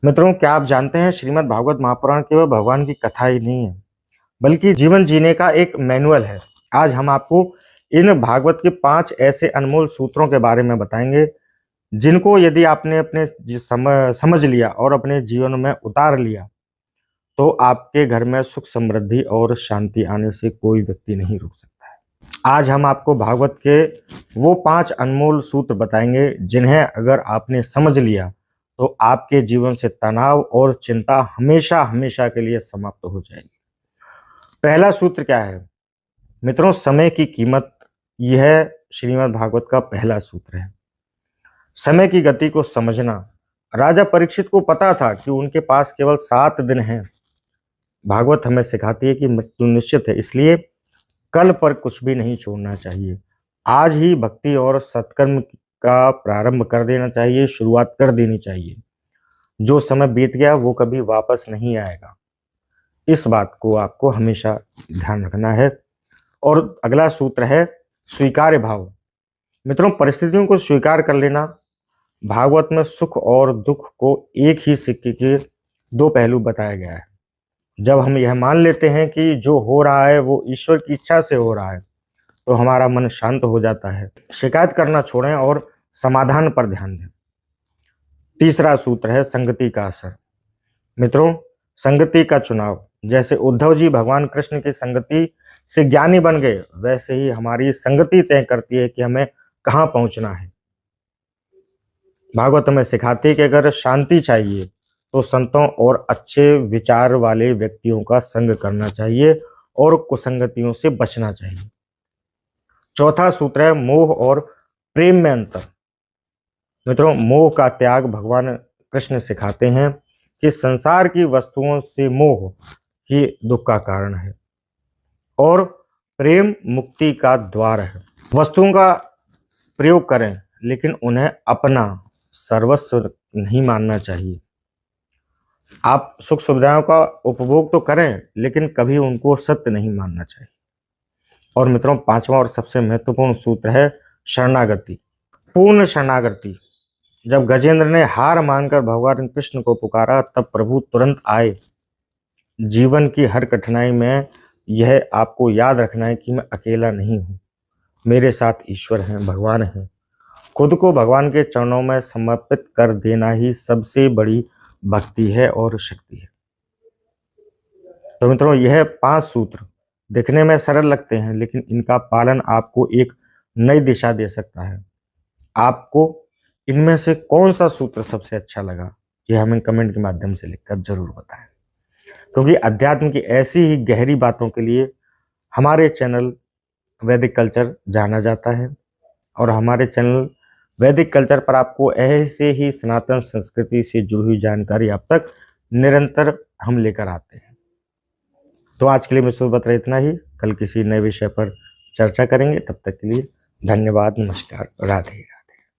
मित्रों, क्या आप जानते हैं श्रीमद् भागवत महापुराण केवल भगवान की कथा ही नहीं है, बल्कि जीवन जीने का एक मैनुअल है। आज हम आपको इन भागवत के 5 ऐसे अनमोल सूत्रों के बारे में बताएंगे, जिनको यदि आपने अपने समझ लिया और अपने जीवन में उतार लिया, तो आपके घर में सुख समृद्धि और शांति आने से कोई व्यक्ति नहीं रुक सकता है। आज हम आपको भागवत के वो 5 अनमोल सूत्र बताएंगे, जिन्हें अगर आपने समझ लिया तो आपके जीवन से तनाव और चिंता हमेशा हमेशा के लिए समाप्त हो जाएगी। पहला सूत्र क्या है मित्रों? समय की कीमत। यह श्रीमद् भागवत का पहला सूत्र है। समय की गति को समझना। राजा परीक्षित को पता था कि उनके पास केवल 7 दिन हैं। भागवत हमें सिखाती है कि मृत्यु निश्चित है, इसलिए कल पर कुछ भी नहीं छोड़ना चाहिए। आज ही भक्ति और सत्कर्म का प्रारंभ कर देना चाहिए, शुरुआत कर देनी चाहिए। जो समय बीत गया वो कभी वापस नहीं आएगा। इस बात को आपको हमेशा ध्यान रखना है। और अगला सूत्र है स्वीकार्य भाव। मित्रों, परिस्थितियों को स्वीकार कर लेना। भागवत में सुख और दुख को एक ही सिक्के के 2 पहलू बताया गया है। जब हम यह मान लेते हैं कि जो हो रहा है वो ईश्वर की इच्छा से हो रहा है, तो हमारा मन शांत हो जाता है। शिकायत करना छोड़ें और समाधान पर ध्यान दें। तीसरा सूत्र है संगति का असर। मित्रों, संगति का चुनाव। जैसे उद्धव जी भगवान कृष्ण की संगति से ज्ञानी बन गए, वैसे ही हमारी संगति तय करती है कि हमें कहाँ पहुंचना है। भागवत हमें सिखाती है कि अगर शांति चाहिए तो संतों और अच्छे विचार वाले व्यक्तियों का संग करना चाहिए और कुसंगतियों से बचना चाहिए। चौथा सूत्र है मोह और प्रेम में अंतर। मित्रों, मोह का त्याग भगवान कृष्ण सिखाते हैं कि संसार की वस्तुओं से मोह ही दुख का कारण है और प्रेम मुक्ति का द्वार है। वस्तुओं का प्रयोग करें, लेकिन उन्हें अपना सर्वस्व नहीं मानना चाहिए। आप सुख सुविधाओं का उपभोग तो करें, लेकिन कभी उनको सत्य नहीं मानना चाहिए। और मित्रों, 5वां और सबसे महत्वपूर्ण सूत्र है शरणागति, पूर्ण शरणागति। जब गजेंद्र ने हार मानकर भगवान कृष्ण को पुकारा, तब प्रभु तुरंत आए। जीवन की हर कठिनाई में यह आपको याद रखना है कि मैं अकेला नहीं हूँ, मेरे साथ ईश्वर हैं, भगवान हैं। खुद को भगवान के चरणों में समर्पित कर देना ही सबसे बड़ी भक्ति है और शक्ति है। तो मित्रों, यह 5 सूत्र दिखने में सरल लगते हैं, लेकिन इनका पालन आपको एक नई दिशा दे सकता है। आपको इनमें से कौन सा सूत्र सबसे अच्छा लगा, यह हमें कमेंट के माध्यम से लिखकर जरूर बताएं, क्योंकि अध्यात्म की ऐसी ही गहरी बातों के लिए हमारे चैनल वैदिक कल्चर जाना जाता है। और हमारे चैनल वैदिक कल्चर पर आपको ऐसे ही सनातन संस्कृति से जुड़ी हुई जानकारी आप तक निरंतर हम लेकर आते हैं। तो आज के लिए मैं सुबह बता इतना ही। कल किसी नए विषय पर चर्चा करेंगे। तब तक के लिए धन्यवाद, नमस्कार, राधे।